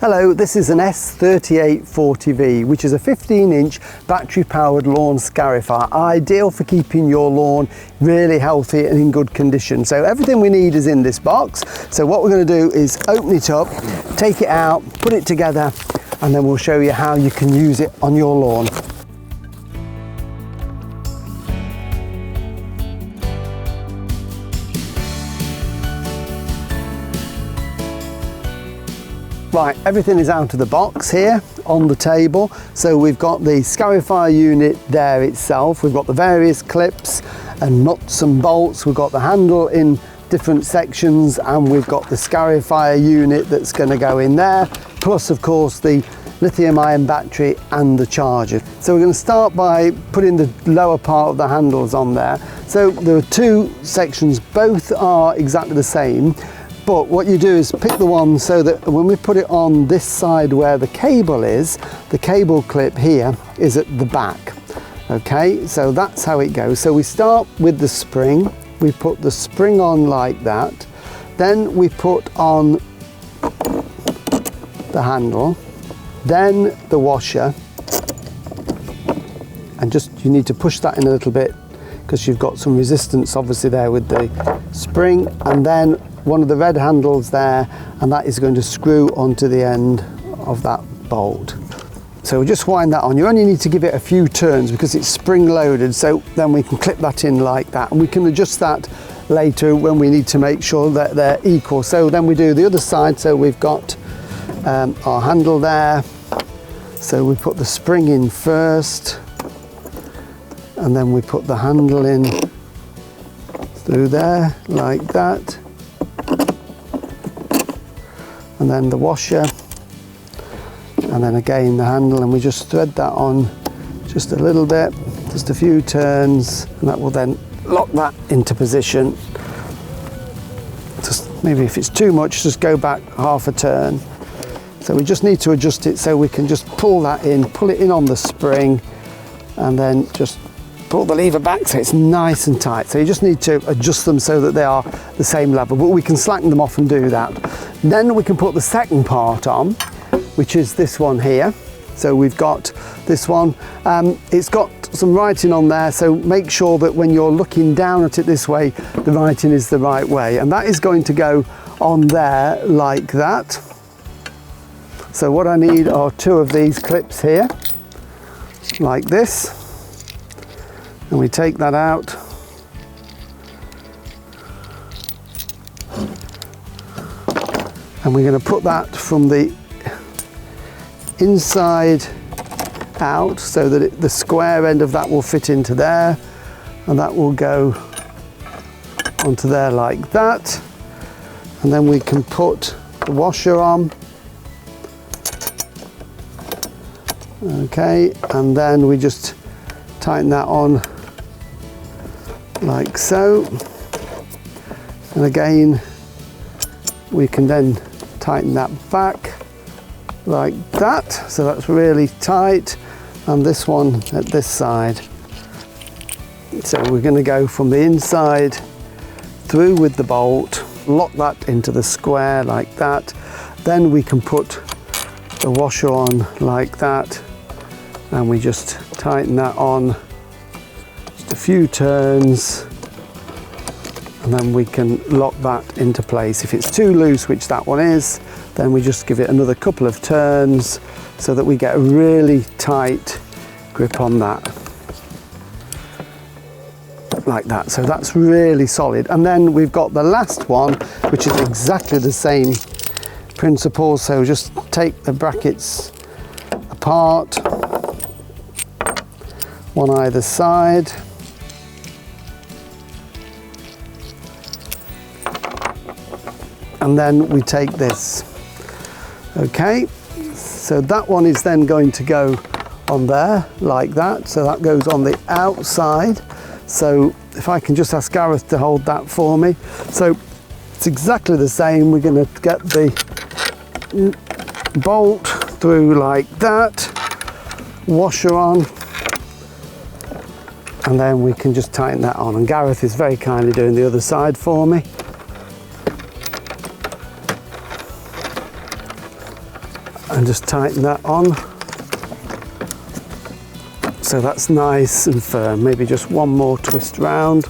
Hello, this is an S3840V, which is a 15-inch battery-powered lawn scarifier, ideal for keeping your lawn really healthy and in good condition. So everything we need is in this box. So what we're going to do is open it up, take it out, put it together, and then we'll show you how you can use it on your lawn. Right, everything is out of the box here on the table. So we've got the Scarifier unit there itself, we've got the various clips and nuts and bolts, we've got the handle in different sections, and we've got the Scarifier unit that's going to go in there, plus of course the lithium-ion battery and the charger. So we're going to start by putting the lower part of the handles on there. So there are two sections, both are exactly the same. But what you do is pick the one so that when we put it on this side where the cable is, the cable clip here is at the back. Okay, so that's how it goes. So we start with the spring, we put the spring on like that, then we put on the handle, then the washer, and just you need to push that in a little bit because you've got some resistance obviously there with the spring, and then one of the red handles there, and that is going to screw onto the end of that bolt. So just wind that on. You only need to give it a few turns because it's spring loaded, so then we can clip that in like that, and we can adjust that later when we need to make sure that they're equal. So then we do the other side. So we've got our handle there, so we put the spring in first, and then we put the handle in through there like that, and then the washer, and then again the handle, and we just thread that on just a little bit, just a few turns, and that will then lock that into position. Just maybe if it's too much, just go back half a turn. So we just need to adjust it so we can just pull that in, pull it in on the spring, and then just pull the lever back so it's nice and tight. So you just need to adjust them so that they are the same level, but we can slacken them off and do that. Then we can put the second part on, which is this one here. So we've got this one, it's got some writing on there, so make sure that when you're looking down at it this way, the writing is the right way, and that is going to go on there like that. So what I need are two of these clips here, like this, and we take that out, and we're going to put that from the inside out so that the square end of that will fit into there, and that will go onto there like that, and then we can put the washer on. Okay, and then we just tighten that on like so, and again we can then tighten that back like that, so that's really tight, and this one at this side. So we're going to go from the inside through with the bolt, lock that into the square like that, then we can put the washer on like that, and we just tighten that on just a few turns, and then we can lock that into place. If it's too loose, which that one is, then we just give it another couple of turns so that we get a really tight grip on that, like that. So that's really solid. And then we've got the last one, which is exactly the same principle. So just take the brackets apart, one either side, and then we take this. Okay, so that one is then going to go on there like that, so that goes on the outside. So if I can just ask Gareth to hold that for me. So it's exactly the same. We're going to get the bolt through like that, washer on, and then we can just tighten that on, and Gareth is very kindly doing the other side for me. and just tighten that on. So that's nice and firm. Maybe just one more twist round.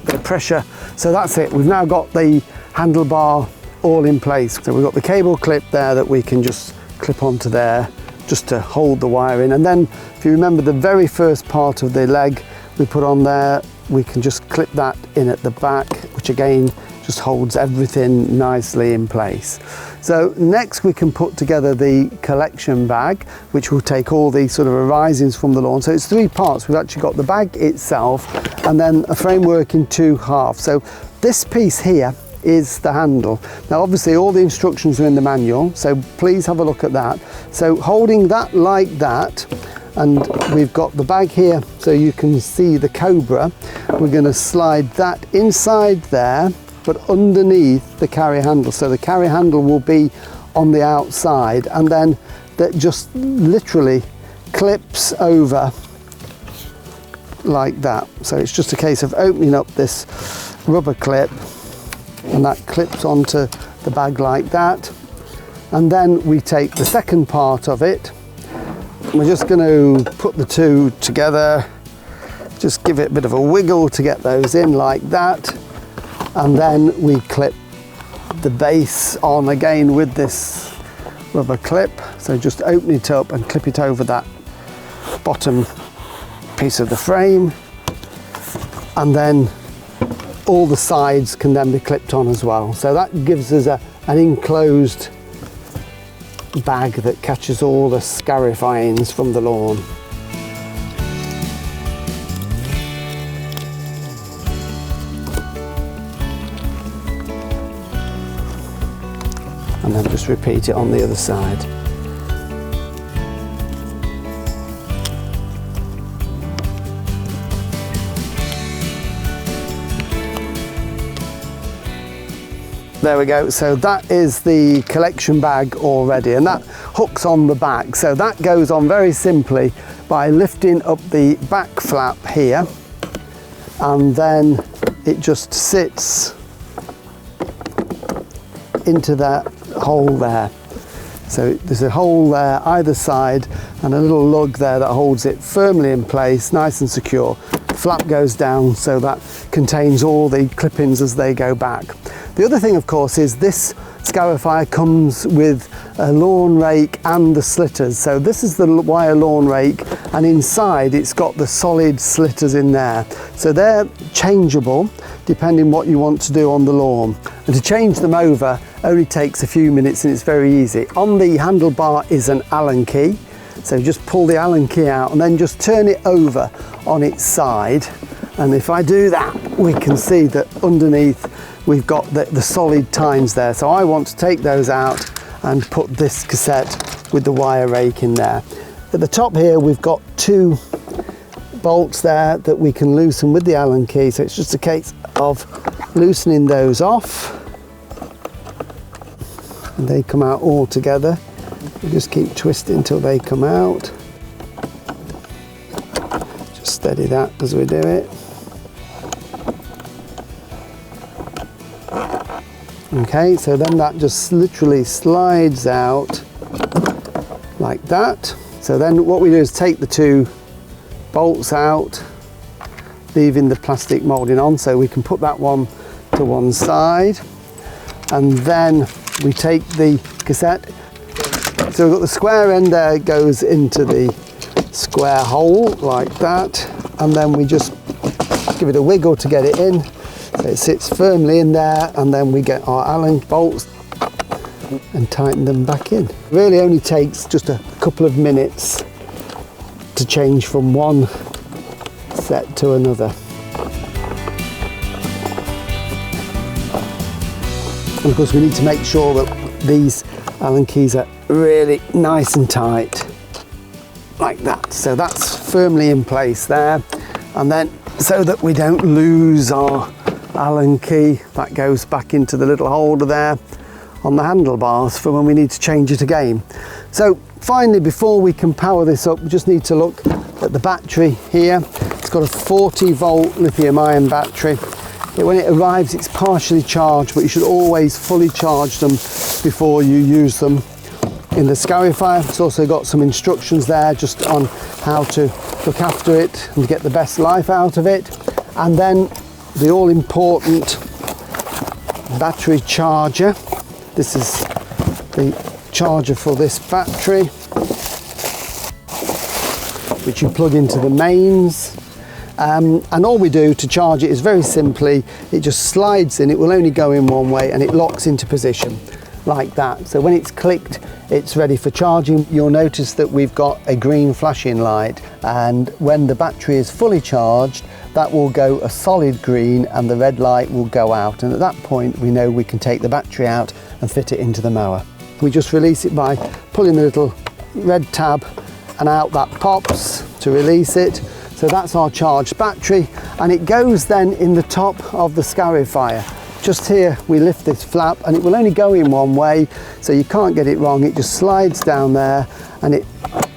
Bit of pressure. So that's it. We've now got the handlebar all in place. So we've got the cable clip there that we can just clip onto there just to hold the wire in. And then if you remember the very first part of the leg we put on there, we can just clip that in at the back, which again just holds everything nicely in place. So next we can put together the collection bag, which will take all the sort of arisings from the lawn. So it's three parts. We've actually got the bag itself and then a framework in two halves. So this piece here is the handle. Now obviously all the instructions are in the manual, so please have a look at that. So holding that like that, and we've got the bag here so you can see the Cobra. We're going to slide that inside there, but underneath the carry handle. So the carry handle will be on the outside, and then that just literally clips over like that. So it's just a case of opening up this rubber clip, and that clips onto the bag like that. And then we take the second part of it. We're just going to put the two together, just give it a bit of a wiggle to get those in like that, and then we clip the base on again with this rubber clip. So just open it up and clip it over that bottom piece of the frame, and then all the sides can then be clipped on as well. So that gives us an enclosed bag that catches all the scarifyings from the lawn. And then just repeat it on the other side. There we go. So that is the collection bag already, and that hooks on the back. So that goes on very simply by lifting up the back flap here, and then it just sits into that hole there. So there's a hole there either side and a little lug there that holds it firmly in place, nice and secure. Flap goes down, so that contains all the clippings as they go back. The other thing, of course, is this Scarifier comes with a lawn rake and the slitters. So this is the wire lawn rake, and inside it's got the solid slitters in there. So they're changeable depending what you want to do on the lawn. And to change them over only takes a few minutes, and it's very easy. On the handlebar is an Allen key. So just pull the Allen key out and then just turn it over on its side. And if I do that, we can see that underneath we've got the solid tines there. So I want to take those out and put this cassette with the wire rake in there. At the top here, we've got two bolts there that we can loosen with the Allen key. So it's just a case of loosening those off. And they come out all together. You just keep twisting until they come out. Just steady that as we do it. Okay, so then that just literally slides out like that. So then what we do is take the two bolts out, leaving the plastic moulding on, so we can put that one to one side. And then we take the cassette. So we've got the square end there, goes into the square hole like that, and then we just give it a wiggle to get it in. So it sits firmly in there, and then we get our Allen bolts and tighten them back in. It really only takes just a couple of minutes to change from one set to another. And of course we need to make sure that these Allen keys are really nice and tight like that. So that's firmly in place there, and then so that we don't lose our Allen key, that goes back into the little holder there on the handlebars for when we need to change it again. So finally, before we can power this up, we just need to look at the battery here. It's got a 40 volt lithium ion battery. When it arrives, it's partially charged, but you should always fully charge them before you use them in the Scarifier. It's also got some instructions there just on how to look after it and get the best life out of it. And then the all-important battery charger. This is the charger for this battery, which you plug into the mains. And all we do to charge it is very simply, it just slides in. It will only go in one way and it locks into position like that. So when it's clicked, it's ready for charging. You'll notice that we've got a green flashing light, and when the battery is fully charged, that will go a solid green and the red light will go out. And at that point, we know we can take the battery out and fit it into the mower. We just release it by pulling the little red tab, and out that pops to release it. So that's our charged battery, and it goes then in the top of the Scarifier. Just here we lift this flap and it will only go in one way, so you can't get it wrong. It just slides down there and it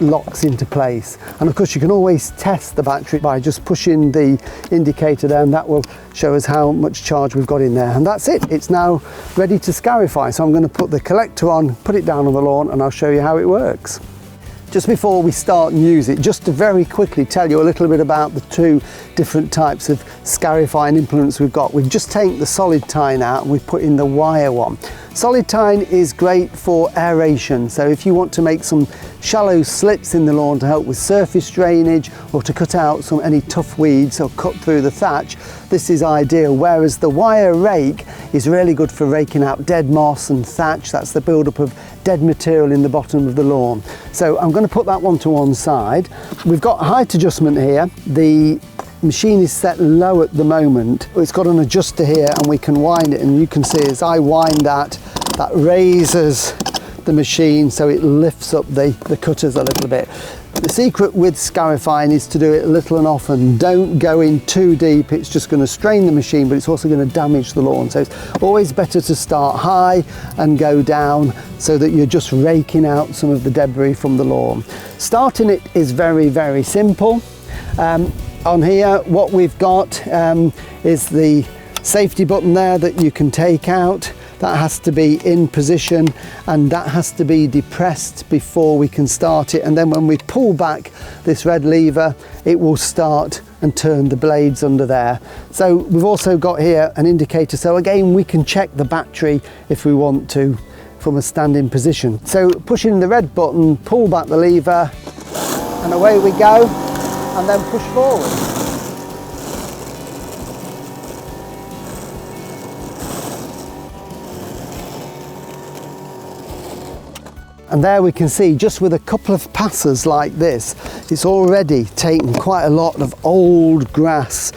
locks into place. And of course you can always test the battery by just pushing the indicator there, and that will show us how much charge we've got in there. And that's it, it's now ready to Scarify. So I'm going to put the collector on, put it down on the lawn, and I'll show you how it works. Just before we start and use it, just to very quickly tell you a little bit about the two different types of Scarifying implements we've got. We've just taken the solid tine out and we've put in the wire one. Solid tine is great for aeration, so if you want to make some shallow slits in the lawn to help with surface drainage, or to cut out any tough weeds or cut through the thatch, this is ideal. Whereas the wire rake is really good for raking out dead moss and thatch. That's the buildup of dead material in the bottom of the lawn. So I'm going to put that one to one side. We've got height adjustment here. The machine is set low at the moment. It's got an adjuster here and we can wind it, and you can see as I wind that raises the machine so it lifts up the cutters a little bit. The secret with Scarifying is to do it little and often. Don't go in too deep, it's just going to strain the machine, but it's also going to damage the lawn. So it's always better to start high and go down so that you're just raking out some of the debris from the lawn. Starting it is very, very simple. On here what we've got is the safety button there that you can take out. That has to be in position and that has to be depressed before we can start it, and then when we pull back this red lever it will start and turn the blades under there. So we've also got here an indicator, so again we can check the battery if we want to from a standing position. So pushing the red button, pull back the lever and away we go, and then push forward. And there we can see, just with a couple of passes like this, it's already taken quite a lot of old grass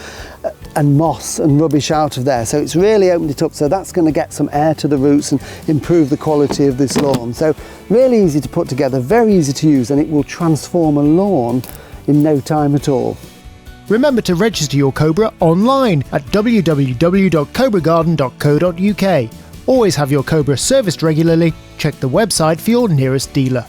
and moss and rubbish out of there. So it's really opened it up, so that's going to get some air to the roots and improve the quality of this lawn. So really easy to put together, very easy to use, and it will transform a lawn in no time at all. Remember to register your Cobra online at www.cobragarden.co.uk. Always have your Cobra serviced regularly. Check the website for your nearest dealer.